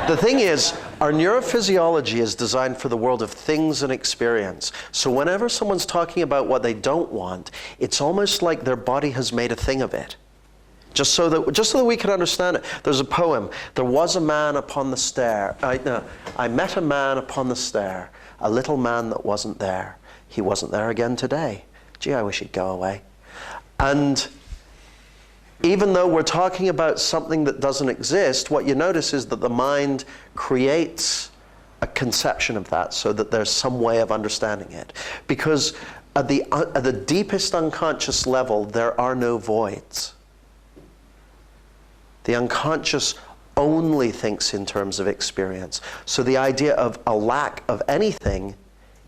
The thing is, our neurophysiology is designed for the world of things and experience. So whenever someone's talking about what they don't want, it's almost like their body has made a thing of it. Just so that we can understand it. There's a poem. There was a man upon the stair. I met a man upon the stair, a little man that wasn't there. He wasn't there again today. Gee, I wish he'd go away. And even though we're talking about something that doesn't exist, what you notice is that the mind creates a conception of that so that there's some way of understanding it. Because at the deepest unconscious level, there are no voids. The unconscious only thinks in terms of experience. So the idea of a lack of anything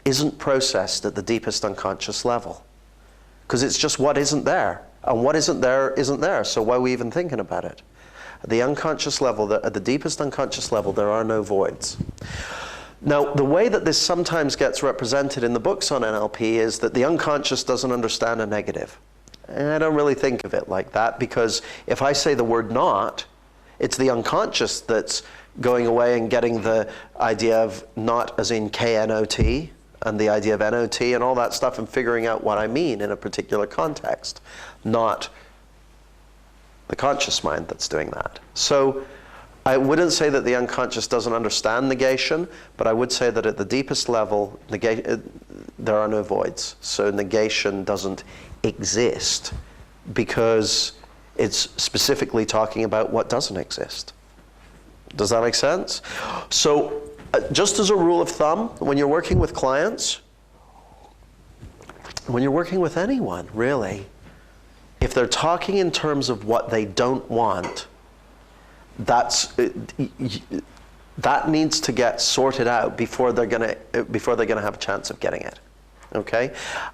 isn't processed at the deepest unconscious level. Because it's just what isn't there. And what isn't there isn't there. So why are we even thinking about it? At the unconscious level, at the deepest unconscious level, there are no voids. Now, the way that this sometimes gets represented in the books on NLP is that the unconscious doesn't understand a negative. And I don't really think of it like that, because if I say the word not, it's the unconscious that's going away and getting the idea of not as in K-N-O-T, and the idea of N-O-T and all that stuff, and figuring out what I mean in a particular context, not the conscious mind that's doing that. So I wouldn't say that the unconscious doesn't understand negation, but I would say that at the deepest level, there are no voids. So negation doesn't exist because it's specifically talking about what doesn't exist. Does that make sense? So just as a rule of thumb, when you're working with clients, when you're working with anyone, really, if they're talking in terms of what they don't want, that needs to get sorted out before they're gonna have a chance of getting it. Okay?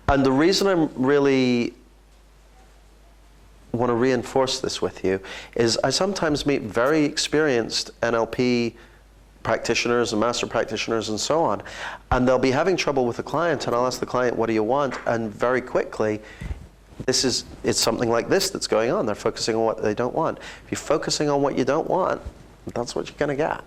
And the reason I really want to reinforce this with you is I sometimes meet very experienced NLP practitioners and master practitioners and so on, and they'll be having trouble with a client, and I'll ask the client, what do you want? And very quickly, it's something like this that's going on. They're focusing on what they don't want. If you're focusing on what you don't want, that's what you're going to get.